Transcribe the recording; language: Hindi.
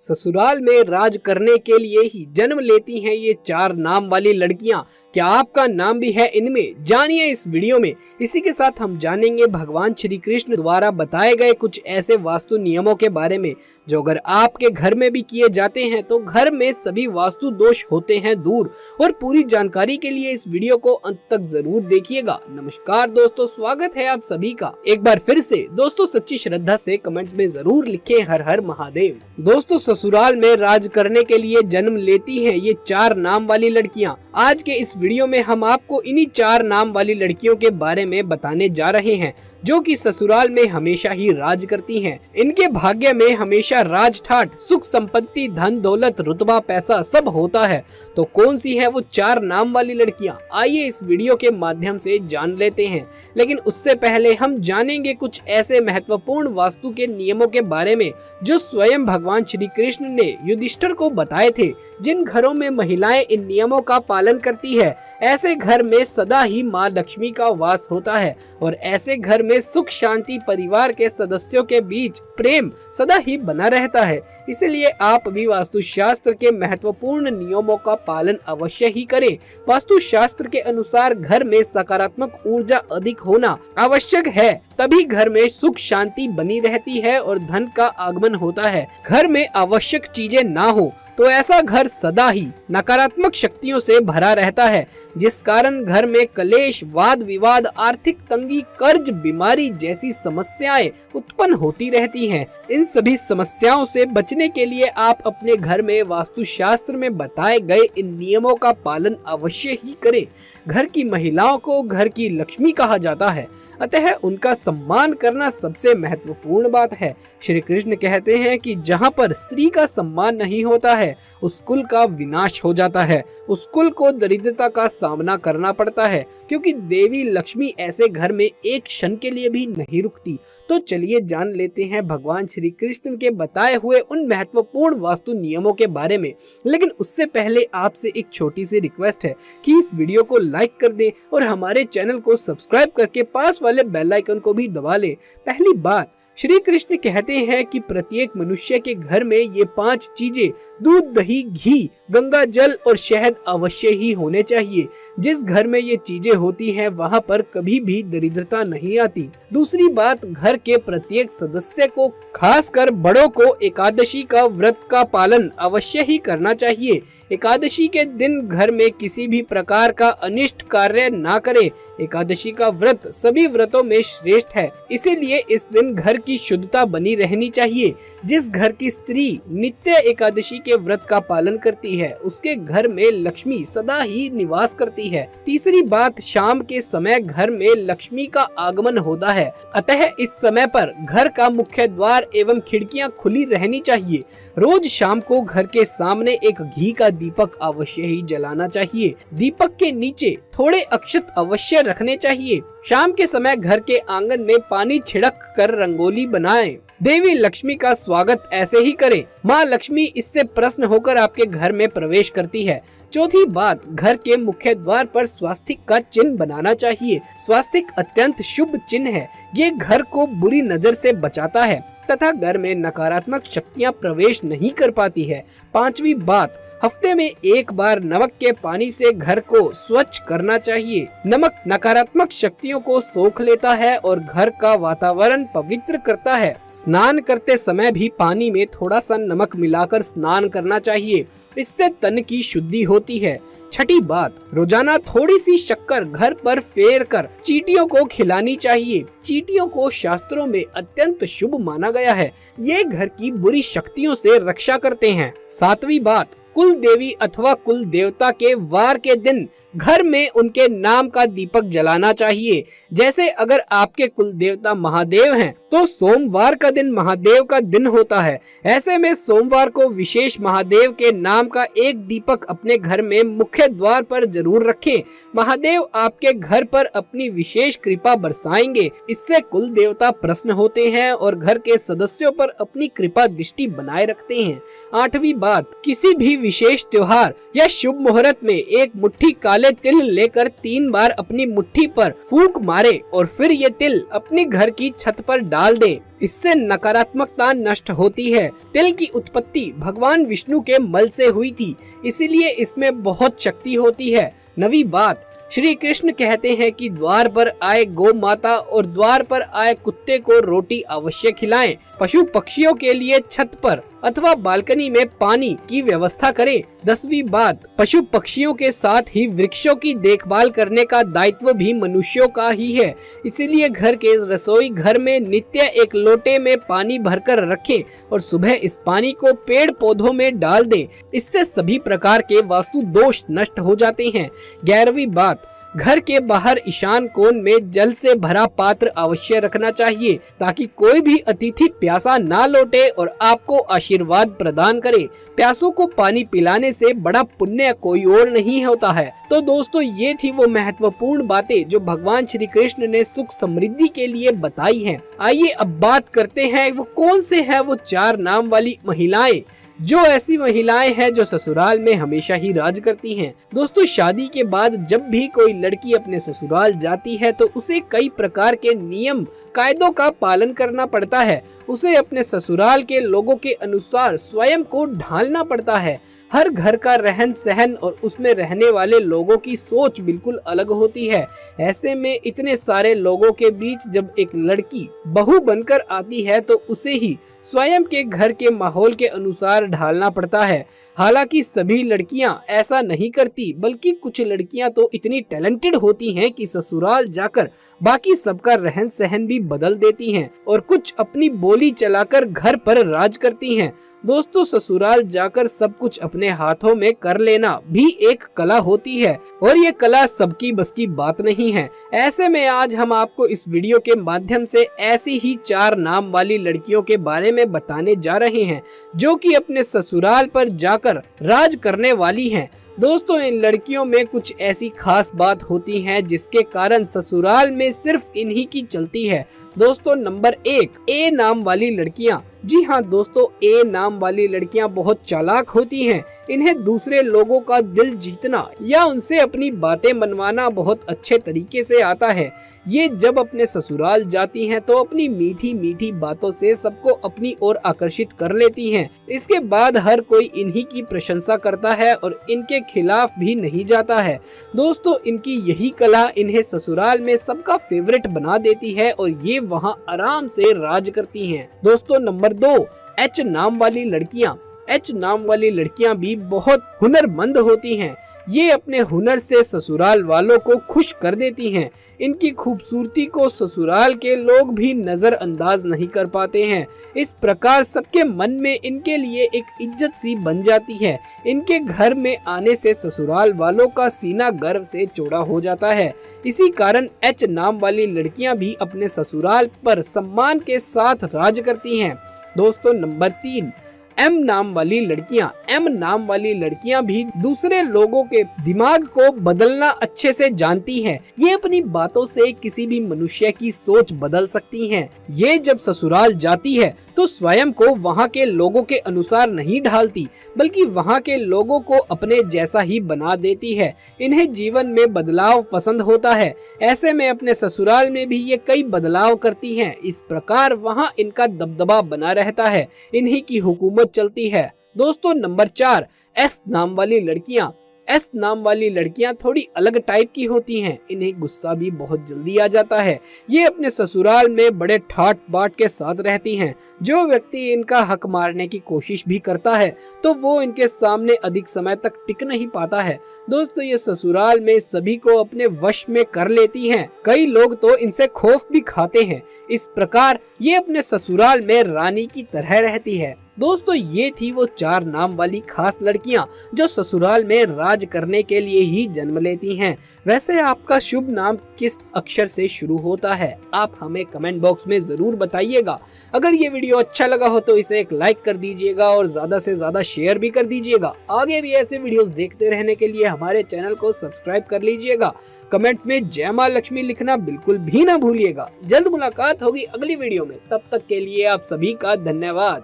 ससुराल में राज करने के लिए ही जन्म लेती हैं ये 4 नाम वाली लड़कियां। क्या आपका नाम भी है इनमें? जानिए इस वीडियो में। इसी के साथ हम जानेंगे भगवान श्री कृष्ण द्वारा बताए गए कुछ ऐसे वास्तु नियमों के बारे में जो अगर आपके घर में भी किए जाते हैं तो घर में सभी वास्तु दोष होते हैं दूर। और पूरी जानकारी के लिए इस वीडियो को अंत तक जरूर देखिएगा। नमस्कार दोस्तों, स्वागत है आप सभी का एक बार फिर से। दोस्तों सच्ची श्रद्धा से कमेंट्स में जरूर लिखें हर हर महादेव। दोस्तों ससुराल में राज करने के लिए जन्म लेती हैं ये 4 नाम वाली लड़कियां। आज के इस वीडियो में हम आपको इन्हीं 4 नाम वाली लड़कियों के बारे में बताने जा रहे हैं जो कि ससुराल में हमेशा ही राज करती हैं। इनके भाग्य में हमेशा राज ठाट, सुख संपत्ति, धन दौलत, रुतबा, पैसा सब होता है। तो कौन सी है वो 4 नाम वाली लड़कियां? आइए इस वीडियो के माध्यम से जान लेते हैं। लेकिन उससे पहले हम जानेंगे कुछ ऐसे महत्वपूर्ण वास्तु के नियमों के बारे में जो स्वयं भगवान श्री कृष्ण ने युधिष्ठिर को बताए थे। जिन घरों में महिलाएं इन नियमों का पालन करती है ऐसे घर में सदा ही माँ लक्ष्मी का वास होता है और ऐसे घर में सुख शांति, परिवार के सदस्यों के बीच प्रेम सदा ही बना रहता है। इसलिए आप भी वास्तु शास्त्र के महत्वपूर्ण नियमों का पालन अवश्य ही करें। वास्तु शास्त्र के अनुसार घर में सकारात्मक ऊर्जा अधिक होना आवश्यक है, तभी घर में सुख शांति बनी रहती है और धन का आगमन होता है। घर में आवश्यक चीजें ना हो तो ऐसा घर सदा ही नकारात्मक शक्तियों से भरा रहता है, जिस कारण घर में कलेश, वाद विवाद, आर्थिक तंगी, कर्ज, बीमारी जैसी समस्याएं उत्पन्न होती रहती हैं। इन सभी समस्याओं से बचने के लिए आप अपने घर में वास्तु शास्त्र में बताए गए इन नियमों का पालन अवश्य ही करें। घर की महिलाओं को घर की लक्ष्मी कहा जाता है, अतः उनका सम्मान करना सबसे महत्वपूर्ण बात है। श्री कृष्ण कहते हैं कि जहाँ पर स्त्री का सम्मान नहीं होता है उस कुल का विनाश हो जाता है, उस कुल को दरिद्रता का सामना करना पड़ता है, क्योंकि देवी लक्ष्मी ऐसे घर में एक क्षण के लिए भी नहीं रुकती। तो चलिए जान लेते हैं भगवान श्री कृष्ण के बताए हुए उन महत्वपूर्ण वास्तु नियमों के बारे में। लेकिन उससे पहले आपसे एक छोटी सी रिक्वेस्ट है कि इस वीडियो को लाइक कर दें और हमारे चैनल को सब्सक्राइब करके पास वाले बेल आइकन को भी दबा लें। पहली बात, श्री कृष्ण कहते हैं कि प्रत्येक मनुष्य के घर में ये 5 चीजें दूध, दही, घी, गंगा जल और शहद अवश्य ही होने चाहिए। जिस घर में ये चीजें होती हैं वहाँ पर कभी भी दरिद्रता नहीं आती। दूसरी बात, घर के प्रत्येक सदस्य को, खासकर बड़ों को, एकादशी का व्रत का पालन अवश्य ही करना चाहिए। एकादशी के दिन घर में किसी भी प्रकार का अनिष्ट कार्य ना करें। एकादशी का व्रत सभी व्रतों में श्रेष्ठ है, इसीलिए इस दिन घर की शुद्धता बनी रहनी चाहिए। जिस घर की स्त्री नित्य एकादशी के व्रत का पालन करती है उसके घर में लक्ष्मी सदा ही निवास करती है। तीसरी बात, शाम के समय घर में लक्ष्मी का आगमन होता है, अतः इस समय पर घर का मुख्य द्वार एवं खिड़कियां खुली रहनी चाहिए। रोज शाम को घर के सामने एक घी का दीपक अवश्य ही जलाना चाहिए। दीपक के नीचे थोड़े अक्षत अवश्य रखने चाहिए। शाम के समय घर के आंगन में पानी छिड़क कर रंगोली बनाएं। देवी लक्ष्मी का स्वागत ऐसे ही करें। माँ लक्ष्मी इससे प्रसन्न होकर आपके घर में प्रवेश करती है। चौथी बात, घर के मुख्य द्वार पर स्वास्तिक का चिन्ह बनाना चाहिए। स्वास्तिक अत्यंत शुभ चिन्ह है, ये घर को बुरी नजर से बचाता है तथा घर में नकारात्मक शक्तियाँ प्रवेश नहीं कर पाती है। पांचवी बात, हफ्ते में एक बार नमक के पानी से घर को स्वच्छ करना चाहिए। नमक नकारात्मक शक्तियों को सोख लेता है और घर का वातावरण पवित्र करता है। स्नान करते समय भी पानी में थोड़ा सा नमक मिलाकर स्नान करना चाहिए, इससे तन की शुद्धि होती है। छठी बात, रोजाना थोड़ी सी शक्कर घर पर फेर कर चींटियों को खिलानी चाहिए। चींटियों को शास्त्रों में अत्यंत शुभ माना गया है, ये घर की बुरी शक्तियों से रक्षा करते हैं। सातवीं बात, कुल देवी अथवा कुल देवता के वार के दिन घर में उनके नाम का दीपक जलाना चाहिए। जैसे अगर आपके कुल देवता महादेव हैं तो सोमवार का दिन महादेव का दिन होता है। ऐसे में सोमवार को विशेष महादेव के नाम का एक दीपक अपने घर में मुख्य द्वार पर जरूर रखें। महादेव आपके घर पर अपनी विशेष कृपा बरसाएंगे। इससे कुल देवता प्रसन्न होते हैं और घर के सदस्यों पर अपनी कृपा दृष्टि बनाए रखते हैं। आठवीं बात, किसी भी विशेष त्योहार या शुभ मुहूर्त में एक मुट्ठी काले वाले तिल लेकर 3 बार अपनी मुट्ठी पर फूंक मारे और फिर ये तिल अपने घर की छत पर डाल दें। इससे नकारात्मकता नष्ट होती है। तिल की उत्पत्ति भगवान विष्णु के मल से हुई थी, इसीलिए इसमें बहुत शक्ति होती है। नवी बात, श्री कृष्ण कहते हैं कि द्वार पर आए गौ माता और द्वार पर आए कुत्ते को रोटी अवश्य खिलाएं। पशु पक्षियों के लिए छत पर अथवा बालकनी में पानी की व्यवस्था करें। 10वीं बात, पशु पक्षियों के साथ ही वृक्षों की देखभाल करने का दायित्व भी मनुष्यों का ही है, इसीलिए घर के रसोई घर में नित्य एक लोटे में पानी भरकर रखें और सुबह इस पानी को पेड़ पौधों में डाल दें। इससे सभी प्रकार के वास्तु दोष नष्ट हो जाते हैं। 11वीं बात, घर के बाहर ईशान कोण में जल से भरा पात्र अवश्य रखना चाहिए ताकि कोई भी अतिथि प्यासा ना लौटे और आपको आशीर्वाद प्रदान करे। प्यासों को पानी पिलाने से बड़ा पुण्य कोई और नहीं होता है। तो दोस्तों, ये थी वो महत्वपूर्ण बातें जो भगवान श्री कृष्ण ने सुख समृद्धि के लिए बताई हैं। आइए अब बात करते हैं वो कौन से है वो 4 नाम वाली महिलाएं, जो ऐसी महिलाएं हैं जो ससुराल में हमेशा ही राज करती हैं। दोस्तों, शादी के बाद जब भी कोई लड़की अपने ससुराल जाती है तो उसे कई प्रकार के नियम कायदों का पालन करना पड़ता है। उसे अपने ससुराल के लोगों के अनुसार स्वयं को ढालना पड़ता है। हर घर का रहन सहन और उसमें रहने वाले लोगों की सोच बिल्कुल अलग होती है। ऐसे में इतने सारे लोगों के बीच जब एक लड़की बहू बनकर आती है तो उसे ही स्वयं के घर के माहौल के अनुसार ढालना पड़ता है। हालांकि सभी लड़कियां ऐसा नहीं करती, बल्कि कुछ लड़कियां तो इतनी टैलेंटेड होती हैं कि ससुराल जाकर बाकी सबका रहन सहन भी बदल देती हैं और कुछ अपनी बोली चलाकर घर पर राज करती हैं। दोस्तों, ससुराल जाकर सब कुछ अपने हाथों में कर लेना भी एक कला होती है और ये कला सबकी बस की बात नहीं है। ऐसे में आज हम आपको इस वीडियो के माध्यम से ऐसी ही 4 नाम वाली लड़कियों के बारे में बताने जा रहे हैं जो कि अपने ससुराल पर जाकर राज करने वाली हैं। दोस्तों, इन लड़कियों में कुछ ऐसी खास बात होती है जिसके कारण ससुराल में सिर्फ इन्हीं की चलती है। दोस्तों, नंबर 1, ए नाम वाली लड़कियां। जी हाँ दोस्तों, ए नाम वाली लड़कियां बहुत चालाक होती हैं। इन्हें दूसरे लोगों का दिल जीतना या उनसे अपनी बातें मनवाना बहुत अच्छे तरीके से आता है। ये जब अपने ससुराल जाती हैं तो अपनी मीठी मीठी बातों से सबको अपनी ओर आकर्षित कर लेती हैं। इसके बाद हर कोई इन्हीं की प्रशंसा करता है और इनके खिलाफ भी नहीं जाता है। दोस्तों, इनकी यही कला इन्हें ससुराल में सबका फेवरेट बना देती है और ये वहाँ आराम से राज करती हैं। दोस्तों, नंबर 2, एच नाम वाली लड़कियाँ। एच नाम वाली लड़कियाँ भी बहुत हुनरमंद होती हैं। ये अपने हुनर से ससुराल वालों को खुश कर देती हैं। इनकी खूबसूरती को ससुराल के लोग भी नजरअंदाज नहीं कर पाते हैं। इस प्रकार सबके मन में इनके लिए एक इज्जत सी बन जाती है। इनके घर में आने से ससुराल वालों का सीना गर्व से चौड़ा हो जाता है। इसी कारण एच नाम वाली लड़कियां भी अपने ससुराल पर सम्मान के साथ राज करती हैं। दोस्तों, नंबर 3, एम नाम वाली लड़कियां। एम नाम वाली लड़कियां भी दूसरे लोगों के दिमाग को बदलना अच्छे से जानती हैं। ये अपनी बातों से किसी भी मनुष्य की सोच बदल सकती हैं। ये जब ससुराल जाती है तो स्वयं को वहाँ के लोगों के अनुसार नहीं ढालती, बल्कि वहाँ के लोगों को अपने जैसा ही बना देती है। इन्हें जीवन में बदलाव पसंद होता है। ऐसे में अपने ससुराल में भी ये कई बदलाव करती हैं। इस प्रकार वहाँ इनका दबदबा बना रहता है। इन्हीं की हुकूमत चलती है। दोस्तों, नंबर 4, एस नाम वाली लड़कियाँ। एस नाम वाली लड़कियां थोड़ी अलग टाइप की होती हैं। इन्हें गुस्सा भी बहुत जल्दी आ जाता है। ये अपने ससुराल में बड़े ठाट बाट के साथ रहती हैं। जो व्यक्ति इनका हक मारने की कोशिश भी करता है तो वो इनके सामने अधिक समय तक टिक नहीं पाता है। दोस्तों, ये ससुराल में सभी को अपने वश में कर लेती हैं। कई लोग तो इनसे खौफ भी खाते हैं। इस प्रकार ये अपने ससुराल में रानी की तरह रहती है। दोस्तों, ये थी वो 4 नाम वाली खास लड़कियां जो ससुराल में राज करने के लिए ही जन्म लेती हैं। वैसे आपका शुभ नाम किस अक्षर से शुरू होता है? आप हमें कमेंट बॉक्स में जरूर बताइएगा। अगर ये वीडियो अच्छा लगा हो तो इसे एक लाइक कर दीजिएगा और ज्यादा से ज्यादा शेयर भी कर दीजिएगा। आगे भी ऐसे वीडियोस देखते रहने के लिए हमारे चैनल को सब्सक्राइब कर लीजिएगा। कमेंट्स में जय मां लक्ष्मी लिखना बिल्कुल भी ना भूलिएगा। जल्द मुलाकात होगी अगली वीडियो में। तब तक के लिए आप सभी का धन्यवाद।